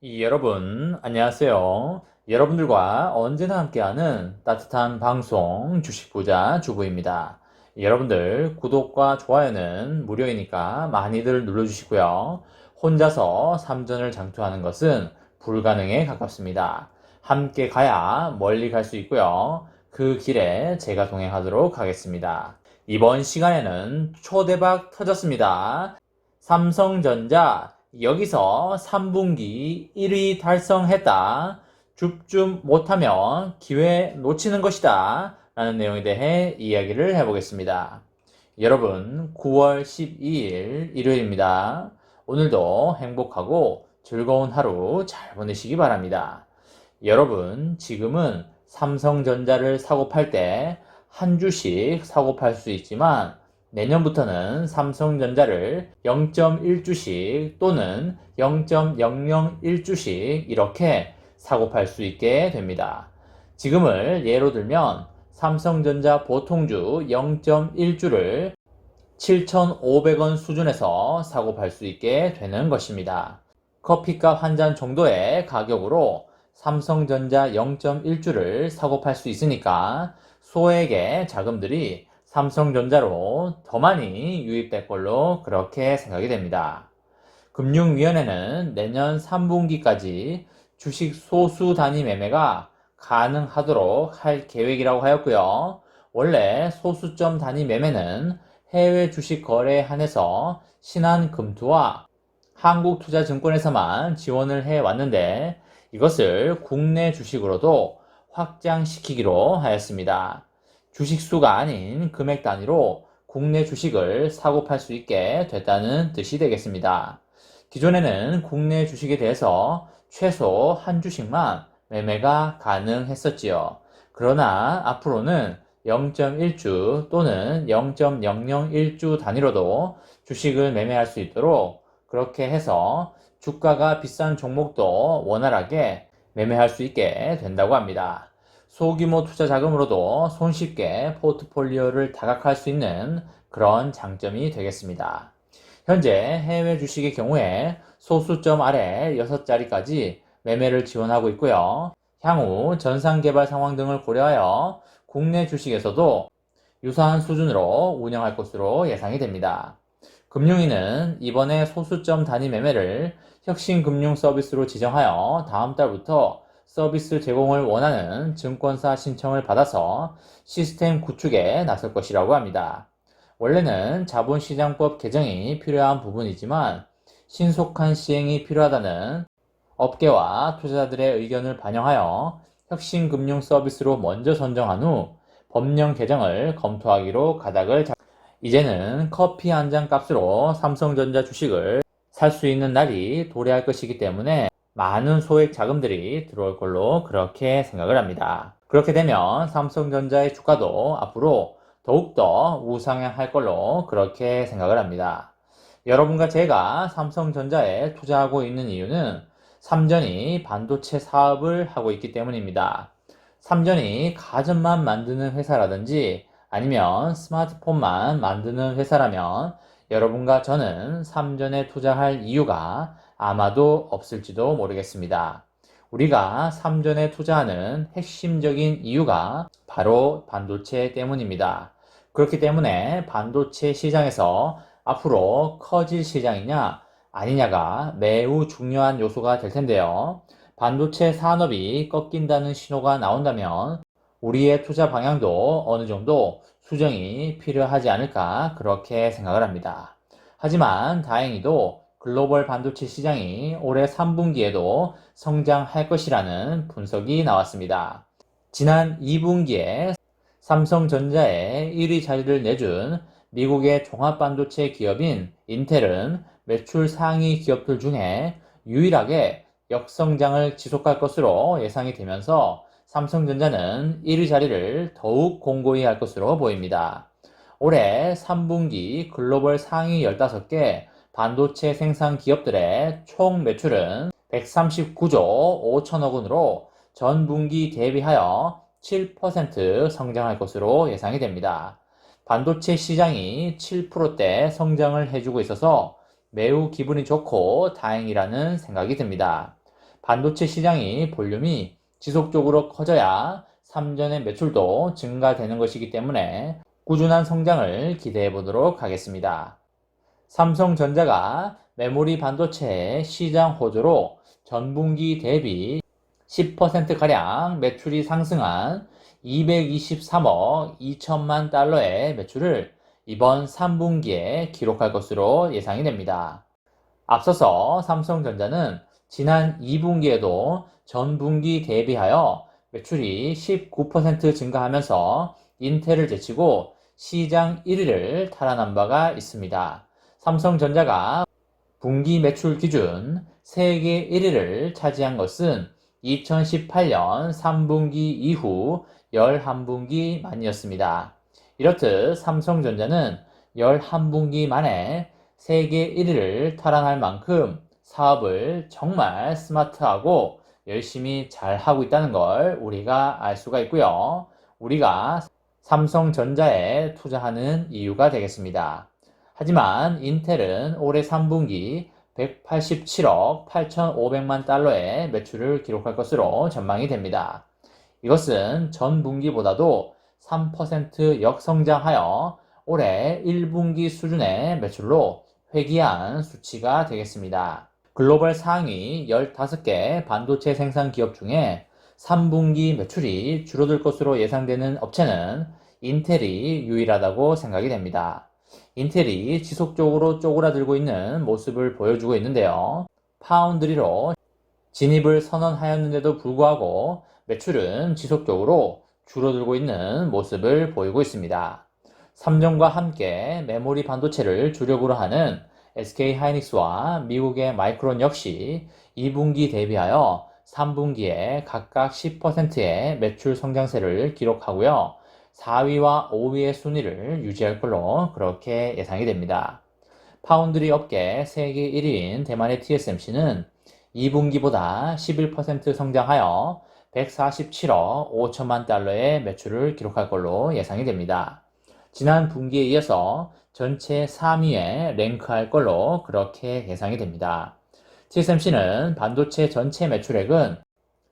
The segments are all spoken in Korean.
여러분, 안녕하세요. 여러분들과 언제나 함께하는 따뜻한 방송 주식부자 주부입니다. 여러분들 구독과 좋아요는 무료이니까 많이들 눌러주시고요. 혼자서 삼전을 장투하는 것은 불가능에 가깝습니다. 함께 가야 멀리 갈 수 있고요. 그 길에 제가 동행하도록 하겠습니다. 이번 시간에는 초대박 터졌습니다. 삼성전자 여기서 3분기 1위 달성했다. 줍줍 못하면 기회 놓치는 것이다. 라는 내용에 대해 이야기를 해보겠습니다. 여러분, 9월 12일 일요일입니다. 오늘도 행복하고 즐거운 하루 잘 보내시기 바랍니다. 여러분, 지금은 삼성전자를 사고 팔 때 한 주씩 사고 팔 수 있지만 내년부터는 삼성전자를 0.1주씩 또는 0.001주씩 이렇게 사고 팔 수 있게 됩니다. 지금을 예로 들면 삼성전자 보통주 0.1주를 7,500원 수준에서 사고 팔 수 있게 되는 것입니다. 커피값 한 잔 정도의 가격으로 삼성전자 0.1주를 사고 팔 수 있으니까 소액의 자금들이 삼성전자로 더 많이 유입될 걸로 그렇게 생각이 됩니다. 금융위원회는 내년 3분기까지 주식 소수 단위 매매가 가능하도록 할 계획이라고 하였고요. 원래 소수점 단위 매매는 해외 주식 거래에 한해서 신한금투와 한국투자증권에서만 지원을 해왔는데 이것을 국내 주식으로도 확장시키기로 하였습니다. 주식수가 아닌 금액 단위로 국내 주식을 사고 팔 수 있게 됐다는 뜻이 되겠습니다. 기존에는 국내 주식에 대해서 최소 한 주씩만 매매가 가능했었지요. 그러나 앞으로는 0.1주 또는 0.001주 단위로도 주식을 매매할 수 있도록 그렇게 해서 주가가 비싼 종목도 원활하게 매매할 수 있게 된다고 합니다. 소규모 투자 자금으로도 손쉽게 포트폴리오를 다각할 수 있는 그런 장점이 되겠습니다. 현재 해외 주식의 경우에 소수점 아래 6자리까지 매매를 지원하고 있고요. 향후 전산개발 상황 등을 고려하여 국내 주식에서도 유사한 수준으로 운영할 것으로 예상이 됩니다. 금융위는 이번에 소수점 단위 매매를 혁신금융 서비스로 지정하여 다음 달부터 서비스 제공을 원하는 증권사 신청을 받아서 시스템 구축에 나설 것이라고 합니다. 원래는 자본시장법 개정이 필요한 부분이지만 신속한 시행이 필요하다는 업계와 투자자들의 의견을 반영하여 혁신금융 서비스로 먼저 선정한 후 법령 개정을 검토하기로 가닥을 이제는 커피 한 잔 값으로 삼성전자 주식을 살 수 있는 날이 도래할 것이기 때문에 많은 소액 자금들이 들어올 걸로 그렇게 생각을 합니다. 그렇게 되면 삼성전자의 주가도 앞으로 더욱더 우상향할 걸로 그렇게 생각을 합니다. 여러분과 제가 삼성전자에 투자하고 있는 이유는 삼전이 반도체 사업을 하고 있기 때문입니다. 삼전이 가전만 만드는 회사라든지 아니면 스마트폰만 만드는 회사라면 여러분과 저는 삼전에 투자할 이유가 아마도 없을지도 모르겠습니다. 우리가 삼전에 투자하는 핵심적인 이유가 바로 반도체 때문입니다. 그렇기 때문에 반도체 시장에서 앞으로 커질 시장이냐 아니냐가 매우 중요한 요소가 될 텐데요. 반도체 산업이 꺾인다는 신호가 나온다면 우리의 투자 방향도 어느 정도 수정이 필요하지 않을까 그렇게 생각을 합니다. 하지만 다행히도 글로벌 반도체 시장이 올해 3분기에도 성장할 것이라는 분석이 나왔습니다. 지난 2분기에 삼성전자의 1위 자리를 내준 미국의 종합반도체 기업인 인텔은 매출 상위 기업들 중에 유일하게 역성장을 지속할 것으로 예상이 되면서 삼성전자는 1위 자리를 더욱 공고히 할 것으로 보입니다. 올해 3분기 글로벌 상위 15개 반도체 생산 기업들의 총 매출은 139조 5천억 원으로 전분기 대비하여 7% 성장할 것으로 예상이 됩니다. 반도체 시장이 7%대 성장을 해주고 있어서 매우 기분이 좋고 다행이라는 생각이 듭니다. 반도체 시장이 볼륨이 지속적으로 커져야 삼전의 매출도 증가되는 것이기 때문에 꾸준한 성장을 기대해 보도록 하겠습니다. 삼성전자가 메모리 반도체 시장 호조로 전분기 대비 10%가량 매출이 상승한 223억 2천만 달러의 매출을 이번 3분기에 기록할 것으로 예상이 됩니다. 앞서서 삼성전자는 지난 2분기에도 전분기 대비하여 매출이 19% 증가하면서 인텔을 제치고 시장 1위를 탈환한 바가 있습니다. 삼성전자가 분기 매출 기준 세계 1위를 차지한 것은 2018년 3분기 이후 11분기 만이었습니다. 이렇듯 삼성전자는 11분기 만에 세계 1위를 탈환할 만큼 사업을 정말 스마트하고 열심히 잘 하고 있다는 걸 우리가 알 수가 있고요. 우리가 삼성전자에 투자하는 이유가 되겠습니다. 하지만 인텔은 올해 3분기 187억 8,500만 달러의 매출을 기록할 것으로 전망이 됩니다. 이것은 전분기보다도 3% 역성장하여 올해 1분기 수준의 매출로 회귀한 수치가 되겠습니다. 글로벌 상위 15개 반도체 생산 기업 중에 3분기 매출이 줄어들 것으로 예상되는 업체는 인텔이 유일하다고 생각이 됩니다. 인텔이 지속적으로 쪼그라들고 있는 모습을 보여주고 있는데요. 파운드리로 진입을 선언하였는데도 불구하고 매출은 지속적으로 줄어들고 있는 모습을 보이고 있습니다. 삼성과 함께 메모리 반도체를 주력으로 하는 SK하이닉스와 미국의 마이크론 역시 2분기 대비하여 3분기에 각각 10%의 매출 성장세를 기록하고요. 4위와 5위의 순위를 유지할 걸로 그렇게 예상이 됩니다. 파운드리 업계 세계 1위인 대만의 TSMC는 2분기보다 11% 성장하여 147억 5천만 달러의 매출을 기록할 걸로 예상이 됩니다. 지난 분기에 이어서 전체 3위에 랭크할 걸로 그렇게 예상이 됩니다. TSMC는 반도체 전체 매출액은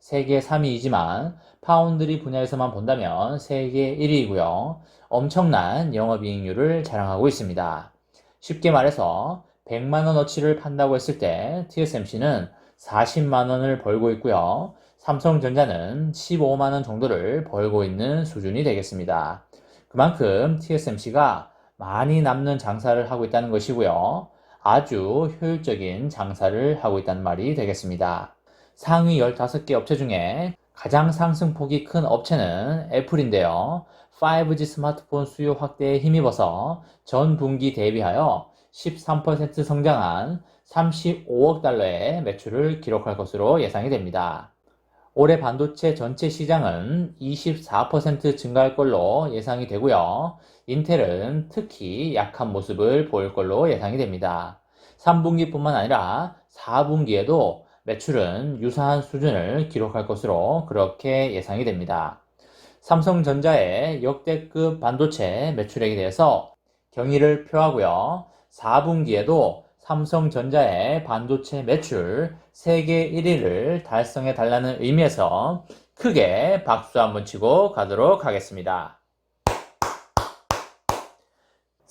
세계 3위이지만 파운드리 분야에서만 본다면 세계 1위이고요. 엄청난 영업이익률을 자랑하고 있습니다. 쉽게 말해서 100만원어치를 판다고 했을 때 TSMC는 40만원을 벌고 있고요. 삼성전자는 15만원 정도를 벌고 있는 수준이 되겠습니다. 그만큼 TSMC가 많이 남는 장사를 하고 있다는 것이고요. 아주 효율적인 장사를 하고 있다는 말이 되겠습니다. 상위 15개 업체 중에 가장 상승폭이 큰 업체는 애플인데요. 5G 스마트폰 수요 확대에 힘입어서 전 분기 대비하여 13% 성장한 35억 달러의 매출을 기록할 것으로 예상이 됩니다. 올해 반도체 전체 시장은 24% 증가할 걸로 예상이 되고요. 인텔은 특히 약한 모습을 보일 걸로 예상이 됩니다. 3분기뿐만 아니라 4분기에도 매출은 유사한 수준을 기록할 것으로 그렇게 예상이 됩니다. 삼성전자의 역대급 반도체 매출액에 대해서 경의를 표하고요. 4분기에도 삼성전자의 반도체 매출 세계 1위를 달성해 달라는 의미에서 크게 박수 한번 치고 가도록 하겠습니다.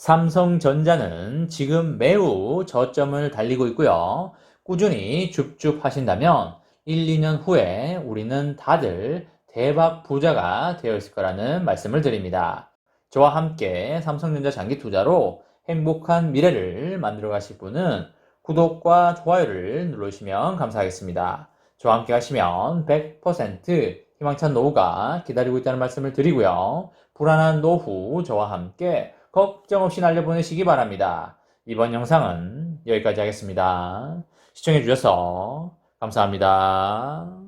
삼성전자는 지금 매우 저점을 달리고 있고요. 꾸준히 줍줍 하신다면 1, 2년 후에 우리는 다들 대박 부자가 되어 있을 거라는 말씀을 드립니다. 저와 함께 삼성전자 장기 투자로 행복한 미래를 만들어 가실 분은 구독과 좋아요를 눌러주시면 감사하겠습니다. 저와 함께 하시면 100% 희망찬 노후가 기다리고 있다는 말씀을 드리고요. 불안한 노후 저와 함께 걱정 없이 날려보내시기 바랍니다. 이번 영상은 여기까지 하겠습니다. 시청해주셔서 감사합니다.